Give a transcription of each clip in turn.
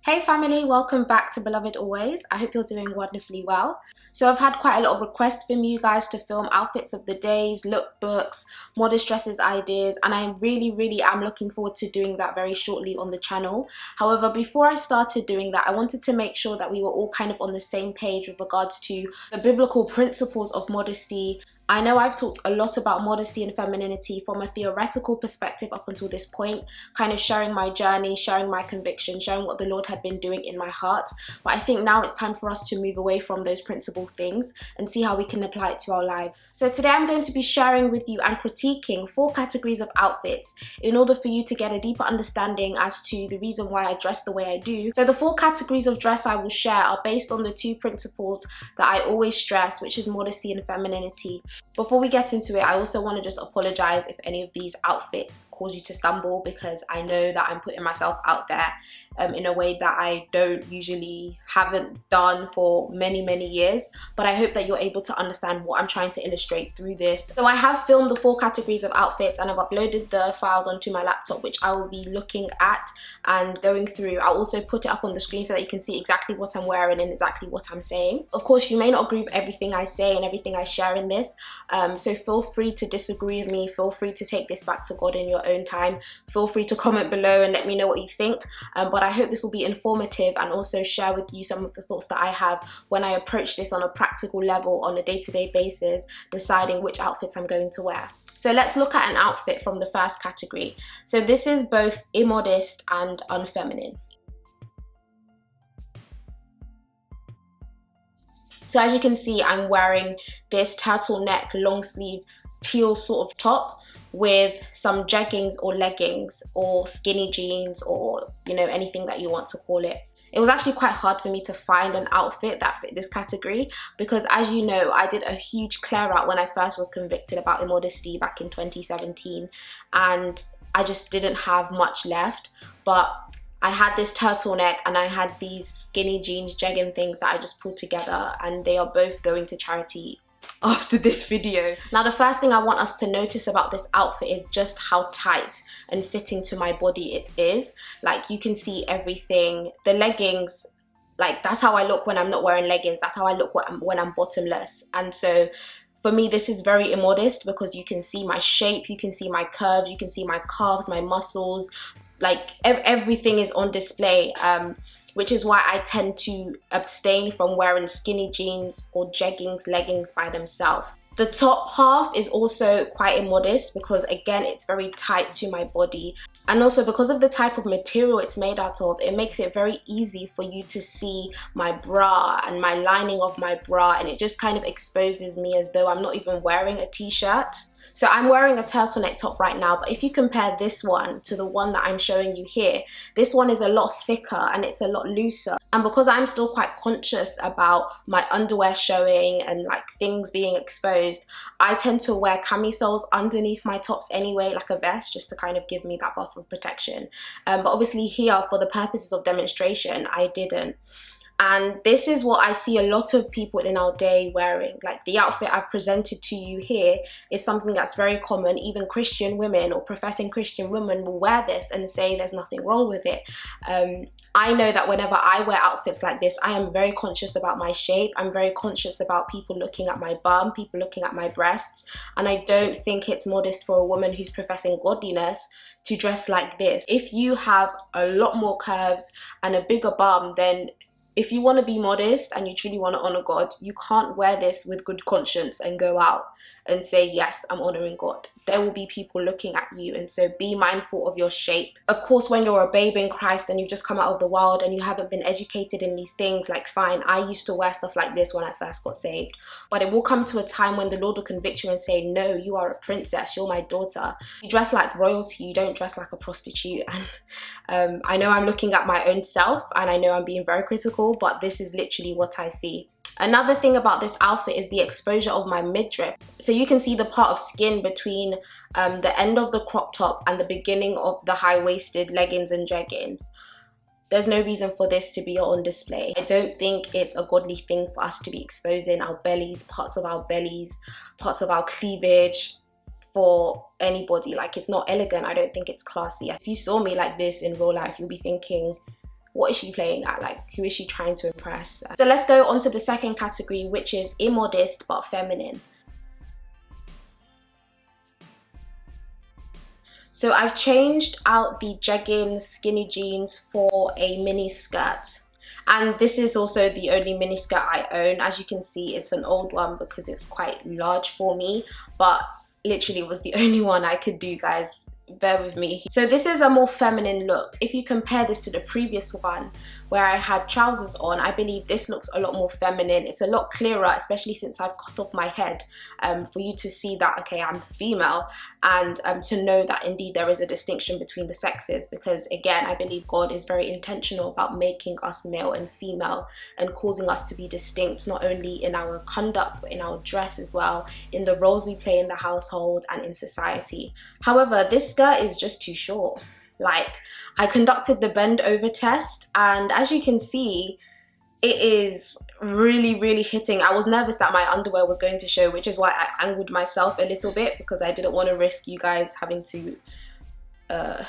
Hey family, welcome back to Beloved Always. I hope you're doing wonderfully well. So I've had quite a lot of requests from you guys to film outfits of the days, lookbooks, modest dresses ideas, and I really am looking forward to doing that very shortly on the channel. However, before I started doing that, I wanted to make sure that we were all kind of on the same page with regards to the biblical principles of modesty. I know I've talked a lot about modesty and femininity from a theoretical perspective up until this point, kind of sharing my journey, sharing my conviction, sharing what the Lord had been doing in my heart. But I think now it's time for us to move away from those principal things and see how we can apply it to our lives. So today I'm going to be sharing with you and critiquing 4 categories of outfits in order for you to get a deeper understanding as to the reason why I dress the way I do. So the 4 categories of dress I will share are based on the 2 principles that I always stress, which is modesty and femininity. Before we get into it, I also want to just apologize if any of these outfits cause you to stumble, because I know that I'm putting myself out there in a way that I haven't done for many years, but I hope that you're able to understand what I'm trying to illustrate through this. So I have filmed the 4 categories of outfits and I've uploaded the files onto my laptop, which I will be looking at and going through. I'll also put it up on the screen so that you can see exactly what I'm wearing and exactly what I'm saying. Of course, you may not agree with everything I say and everything I share in this, so feel free to disagree with me, feel free to take this back to God in your own time, feel free to comment below and let me know what you think, but I hope this will be informative and also share with you some of the thoughts that I have when I approach this on a practical level on a day-to-day basis, deciding which outfits I'm going to wear. So let's look at an outfit from the first category. So this is both immodest and unfeminine. So as you can see, I'm wearing this turtleneck long sleeve teal sort of top with some jeggings or leggings or skinny jeans, or anything that you want to call it. It was actually quite hard for me to find an outfit that fit this category because, as you know, I did a huge clear out when I first was convicted about immodesty back in 2017, and I just didn't have much left. But I had this turtleneck and I had these skinny jeans jegging things that I just pulled together, and they are both going to charity after this video. Now, the first thing I want us to notice about this outfit is just how tight and fitting to my body it is. Like, you can see everything. The leggings, like, that's how I look when I'm not wearing leggings. That's how I look when I'm bottomless. And so for me, this is very immodest because you can see my shape, you can see my curves, you can see my calves, my muscles, like everything is on display, which is why I tend to abstain from wearing skinny jeans or jeggings, leggings by themselves. The top half is also quite immodest because, again, it's very tight to my body. And also because of the type of material it's made out of, it makes it very easy for you to see my bra and my lining of my bra, and it just kind of exposes me as though I'm not even wearing a t-shirt. So I'm wearing a turtleneck top right now, but if you compare this one to the one that I'm showing you here, this one is a lot thicker and it's a lot looser. And because I'm still quite conscious about my underwear showing and like things being exposed, I tend to wear camisoles underneath my tops anyway, like a vest, just to kind of give me that buffer of protection. But obviously here, for the purposes of demonstration, I didn't. And this is what I see a lot of people in our day wearing. Like, the outfit I've presented to you here is something that's very common. Even Christian women or professing Christian women will wear this and say there's nothing wrong with it. I know that whenever I wear outfits like this, I am very conscious about my shape. I'm very conscious about people looking at my bum, people looking at my breasts. And I don't think it's modest for a woman who's professing godliness to dress like this. If you have a lot more curves and a bigger bum, then if you want to be modest and you truly want to honor God, you can't wear this with good conscience and go out and say, yes, I'm honoring God. There will be people looking at you, and so be mindful of your shape. Of course, when you're a babe in Christ and you've just come out of the world and you haven't been educated in these things, like, fine, I used to wear stuff like this when I first got saved. But it will come to a time when the Lord will convict you and say, no, you are a princess, you're my daughter. You dress like royalty, you don't dress like a prostitute. And I know I'm looking at my own self and I know I'm being very critical, but this is literally what I see. Another thing about this outfit is the exposure of my midriff. So you can see the part of skin between the end of the crop top and the beginning of the high-waisted leggings and jeggings. There's no reason for this to be on display. I don't think it's a godly thing for us to be exposing our bellies, parts of our cleavage for anybody. Like, it's not elegant. I don't think it's classy. If you saw me like this in real life, you'll be thinking, what is she playing at? Like, who is she trying to impress? So let's go on to the second category, which is immodest but feminine. So I've changed out the jeggings, skinny jeans for a mini skirt. And this is also the only mini skirt I own. As you can see, it's an old one because it's quite large for me, but literally it was the only one I could do, guys. Bear with me. So this is a more feminine look. If you compare this to the previous one where I had trousers on, I believe this looks a lot more feminine. It's a lot clearer, especially since I've cut off my head, for you to see that, okay, I'm female, and to know that indeed there is a distinction between the sexes, because again, I believe God is very intentional about making us male and female and causing us to be distinct, not only in our conduct, but in our dress as well, in the roles we play in the household and in society. However, this skirt is just too short. Like, I conducted the bend over test, and as you can see, it is really hitting. I was nervous that my underwear was going to show, which is why I angled myself a little bit, because I didn't want to risk you guys having to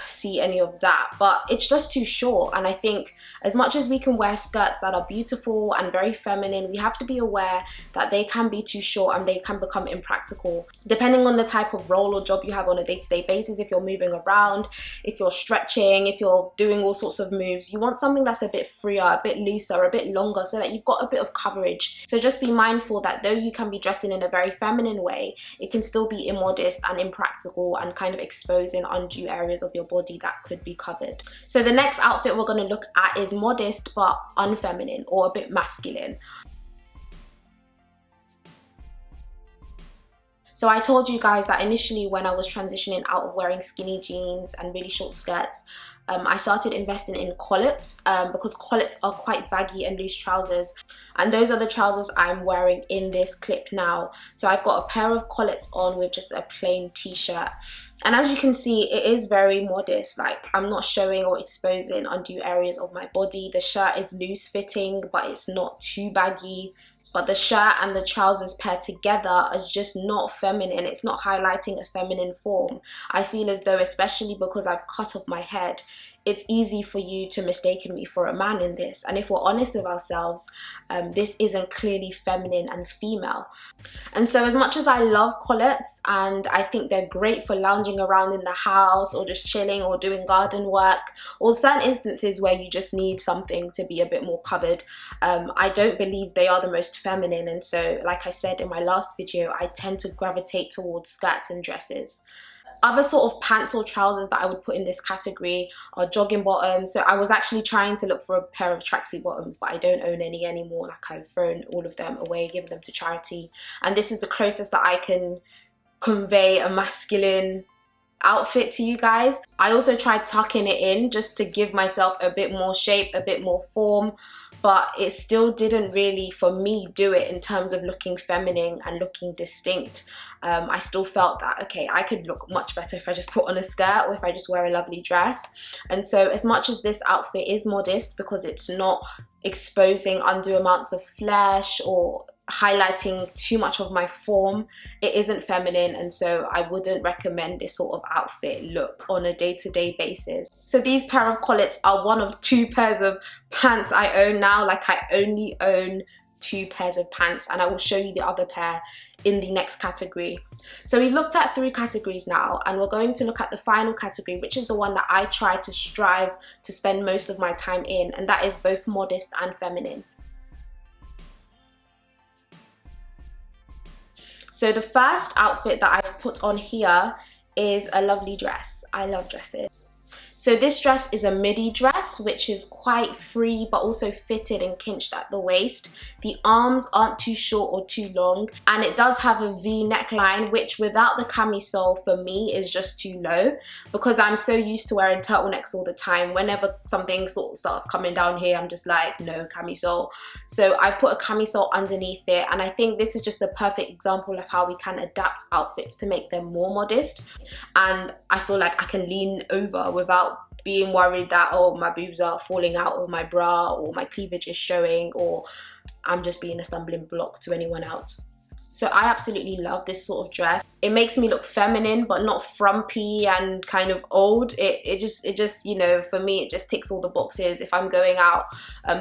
see any of that. But it's just too short, and I think as much as we can wear skirts that are beautiful and very feminine, we have to be aware that they can be too short and they can become impractical depending on the type of role or job you have on a day-to-day basis. If you're moving around, if you're stretching, if you're doing all sorts of moves, you want something that's a bit freer, a bit looser, a bit longer, so that you've got a bit of coverage. So just be mindful that though you can be dressing in a very feminine way, it can still be immodest and impractical and kind of exposing undue areas of your body that could be covered. So the next outfit we're going to look at is modest but unfeminine, or a bit masculine. So I told you guys that initially when I was transitioning out of wearing skinny jeans and really short skirts, I started investing in collets, because collets are quite baggy and loose trousers, and those are the trousers I'm wearing in this clip now. So I've got a pair of collets on with just a plain t-shirt, and as you can see, it is very modest. Like, I'm not showing or exposing undue areas of my body. The shirt is loose fitting, but it's not too baggy. But the shirt and the trousers paired together is just not feminine. It's not highlighting a feminine form. I feel as though, especially because I've cut off my head, it's easy for you to mistake me for a man in this. And if we're honest with ourselves, this isn't clearly feminine and female. And so as much as I love collets and I think they're great for lounging around in the house or just chilling or doing garden work, or certain instances where you just need something to be a bit more covered, I don't believe they are the most feminine. And so, like I said in my last video, I tend to gravitate towards skirts and dresses. Other sort of pants or trousers that I would put in this category are jogging bottoms. So I was actually trying to look for a pair of tracksuit bottoms, but I don't own any anymore. Like, I've thrown all of them away, given them to charity. And this is the closest that I can convey a masculine outfit to you guys. I also tried tucking it in just to give myself a bit more shape, a bit more form, but it still didn't really, for me, do it in terms of looking feminine and looking distinct. I still felt that, okay, I could look much better if I just put on a skirt or if I just wear a lovely dress. And so as much as this outfit is modest because it's not exposing undue amounts of flesh or highlighting too much of my form, it isn't feminine, and so I wouldn't recommend this sort of outfit look on a day-to-day basis. So these pair of collets are one of two pairs of pants I own now. Like, I only own two pairs of pants, and I will show you the other pair in the next category. So we've looked at three categories now, and we're going to look at the final category, which is the one that I try to strive to spend most of my time in, and that is both modest and feminine. So the first outfit that I've put on here is a lovely dress. I love dresses. So this dress is a midi dress, which is quite free but also fitted and cinched at the waist. The arms aren't too short or too long, and it does have a V neckline, which without the camisole for me is just too low, because I'm so used to wearing turtlenecks all the time. Whenever something sort of starts coming down here, I'm just like, no camisole. So I've put a camisole underneath it, and I think this is just a perfect example of how we can adapt outfits to make them more modest. And I feel like I can lean over without being worried that, oh, my boobs are falling out of my bra, or my cleavage is showing, or I'm just being a stumbling block to anyone else. So I absolutely love this sort of dress. It makes me look feminine, but not frumpy and kind of old. It just, you know, for me, it just ticks all the boxes. If I'm going out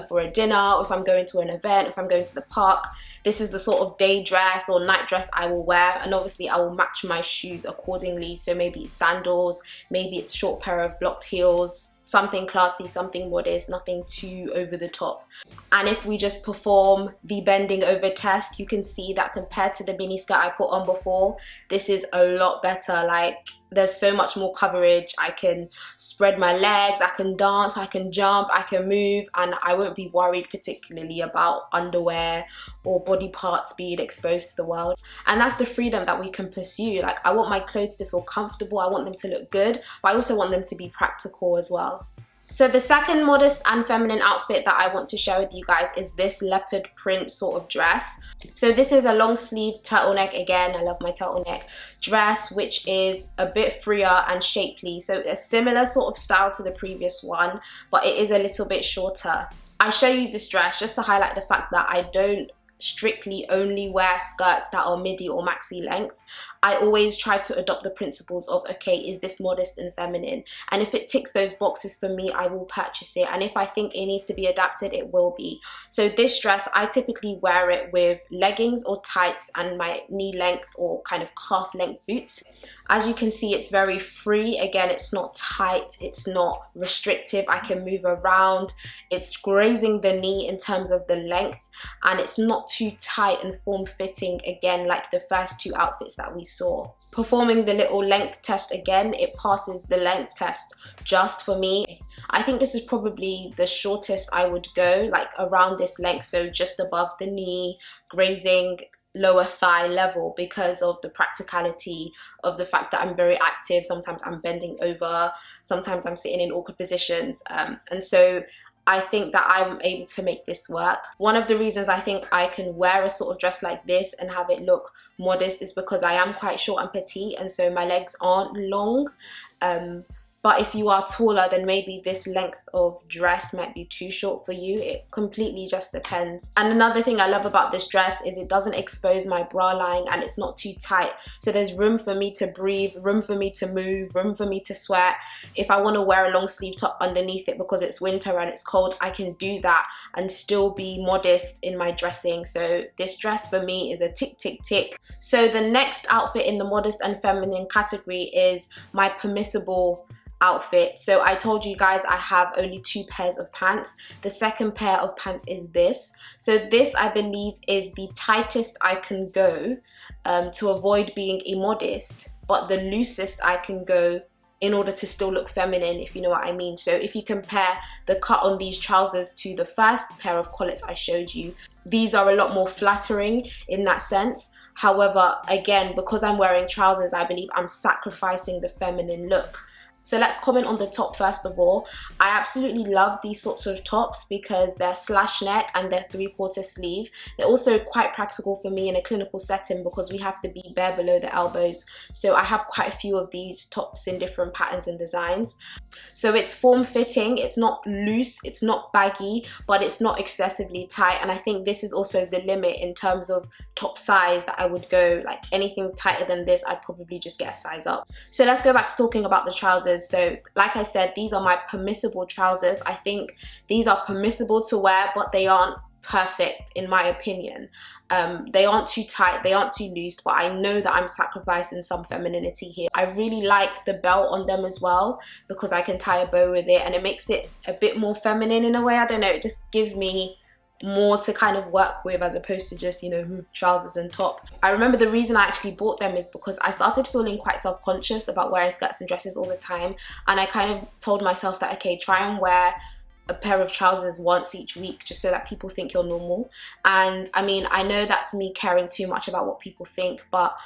for a dinner, or if I'm going to an event, if I'm going to the park, this is the sort of day dress or night dress I will wear. And obviously I will match my shoes accordingly. So maybe it's sandals, maybe it's a short pair of blocked heels, something classy, something modest, nothing too over the top. And if we just perform the bending over test, you can see that compared to the mini skirt I put on before, this is a lot better. Like, there's so much more coverage. I can spread my legs, I can dance, I can jump, I can move, and I won't be worried particularly about underwear or body parts being exposed to the world. And that's the freedom that we can pursue. Like, I want my clothes to feel comfortable, I want them to look good, but I also want them to be practical as well. So the second modest and feminine outfit that I want to share with you guys is this leopard print sort of dress. So this is a long sleeve turtleneck, again, I love my turtleneck, dress, which is a bit freer and shapely. So a similar sort of style to the previous one, but it is a little bit shorter. I show you this dress just to highlight the fact that I don't strictly only wear skirts that are midi or maxi length. I always try to adopt the principles of, okay, is this modest and feminine? And if it ticks those boxes for me, I will purchase it. And if I think it needs to be adapted, it will be. So this dress, I typically wear it with leggings or tights and my knee length or kind of calf length boots. As you can see, it's very free. Again, it's not tight, it's not restrictive. I can move around. It's grazing the knee in terms of the length, and it's not too tight and form-fitting, again, like the first two outfits that we saw. Performing the little length test again, it passes the length test just for me. I think this is probably the shortest I would go, like around this length, so just above the knee, grazing lower thigh level, because of the practicality of the fact that I'm very active. Sometimes I'm bending over, sometimes I'm sitting in awkward positions, and so I think that I'm able to make this work. One of the reasons I think I can wear a sort of dress like this and have it look modest is because I am quite short and petite, and so my legs aren't long. But if you are taller, then maybe this length of dress might be too short for you. It completely just depends. And another thing I love about this dress is it doesn't expose my bra line, and it's not too tight. So there's room for me to breathe, room for me to move, room for me to sweat. If I want to wear a long sleeve top underneath it because it's winter and it's cold, I can do that and still be modest in my dressing. So this dress for me is a tick, tick, tick. So the next outfit in the modest and feminine category is my permissible outfit. So I told you guys I have only 2 pairs of pants. The second pair of pants is this. So this, I believe, is the tightest I can go to avoid being immodest, but the loosest I can go in order to still look feminine, if you know what I mean. So if you compare the cut on these trousers to the first pair of collets I showed you, these are a lot more flattering in that sense. However, again, because I'm wearing trousers, I believe I'm sacrificing the feminine look. So let's comment on the top first of all. I absolutely love these sorts of tops because they're slash neck and they're 3/4 sleeve. They're also quite practical for me in a clinical setting because we have to be bare below the elbows. So I have quite a few of these tops in different patterns and designs. So it's form-fitting, it's not loose, it's not baggy, but it's not excessively tight. And I think this is also the limit in terms of top size that I would go. Like anything tighter than this, I'd probably just get a size up. So let's go back to talking about the trousers. So like I said, these are my permissible trousers. I think these are permissible to wear, but they aren't perfect in my opinion. They aren't too tight, they aren't too loose, but I know that I'm sacrificing some femininity here. I really like the belt on them as well because I can tie a bow with it and it makes it a bit more feminine in a way. I don't know, it just gives me more to kind of work with as opposed to just, you know, trousers and top. I remember the reason I actually bought them is because I started feeling quite self-conscious about wearing skirts and dresses all the time, and I kind of told myself that, okay, try and wear a pair of trousers once each week just so that people think you're normal. And I mean, I know that's me caring too much about what people think, but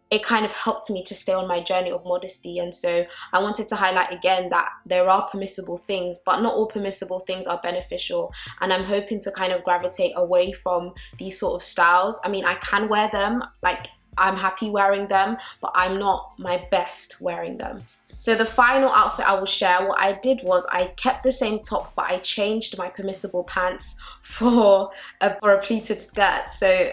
it kind of helped me to stay on my journey of modesty. And so I wanted to highlight again that there are permissible things, but not all permissible things are beneficial. And I'm hoping to kind of gravitate away from these sort of styles. I mean, I can wear them, like I'm happy wearing them, but I'm not my best wearing them. So the final outfit I will share, what I did was I kept the same top, but I changed my permissible pants for a pleated skirt. So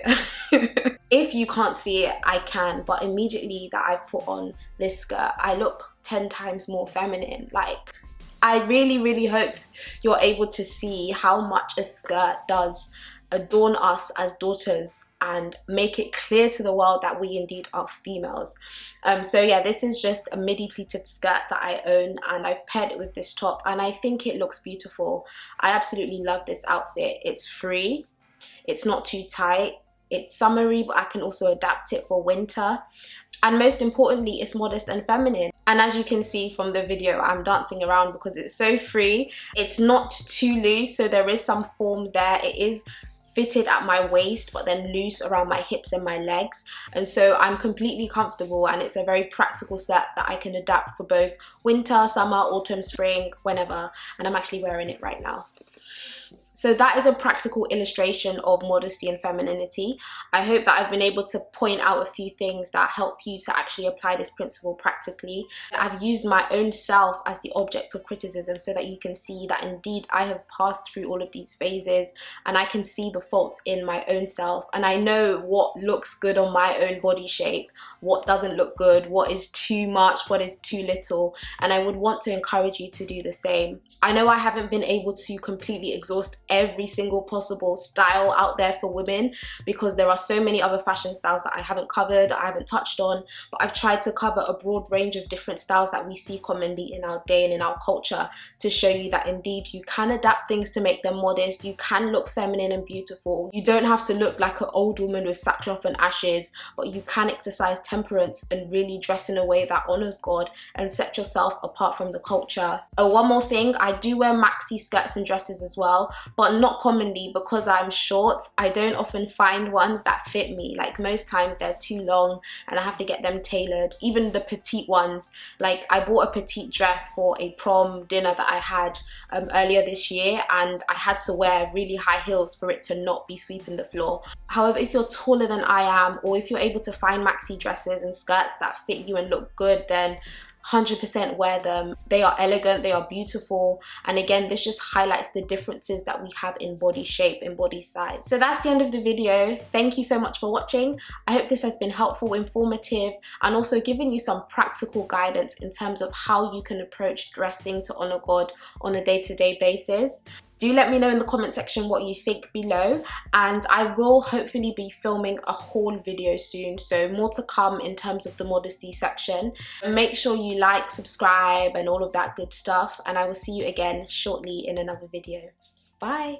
if you can't see it, I can, but immediately that I've put on this skirt, I look 10 times more feminine. Like, I really hope you're able to see how much a skirt does adorn us as daughters and make it clear to the world that we indeed are females. So yeah, this is just a midi pleated skirt that I own, and I've paired it with this top, and I think it looks beautiful. I absolutely love this outfit. It's free, it's not too tight, it's summery, but I can also adapt it for winter. And most importantly, it's modest and feminine. And as you can see from the video, I'm dancing around because it's so free. It's not too loose, so there is some form there. It is fitted at my waist, but then loose around my hips and my legs. And so I'm completely comfortable, and it's a very practical set that I can adapt for both winter, summer, autumn, spring, whenever. And I'm actually wearing it right now. So that is a practical illustration of modesty and femininity. I hope that I've been able to point out a few things that help you to actually apply this principle practically. I've used my own self as the object of criticism so that you can see that indeed I have passed through all of these phases, and I can see the faults in my own self, and I know what looks good on my own body shape, what doesn't look good, what is too much, what is too little, and I would want to encourage you to do the same. I know I haven't been able to completely exhaust every single possible style out there for women, because there are so many other fashion styles that I haven't covered, I haven't touched on, but I've tried to cover a broad range of different styles that we see commonly in our day and in our culture, to show you that indeed you can adapt things to make them modest, you can look feminine and beautiful, you don't have to look like an old woman with sackcloth and ashes, but you can exercise temperance and really dress in a way that honors God and set yourself apart from the culture. One more thing, I do wear maxi skirts and dresses as well, but not commonly because I'm short. I don't often find ones that fit me. Like, most times they're too long and I have to get them tailored. Even the petite ones, like I bought a petite dress for a prom dinner that I had earlier this year, and I had to wear really high heels for it to not be sweeping the floor. However, if you're taller than I am, or if you're able to find maxi dresses and skirts that fit you and look good, then 100% wear them. They are elegant, they are beautiful, and again, this just highlights the differences that we have in body shape and body size. So that's the end of the video. Thank you so much for watching. I hope this has been helpful, informative, and also giving you some practical guidance in terms of how you can approach dressing to honor God on a day-to-day basis. Do let me know in the comment section what you think below, and I will hopefully be filming a haul video soon, so more to come in terms of the modesty section. Make sure you like, subscribe, and all of that good stuff, and I will see you again shortly in another video. Bye!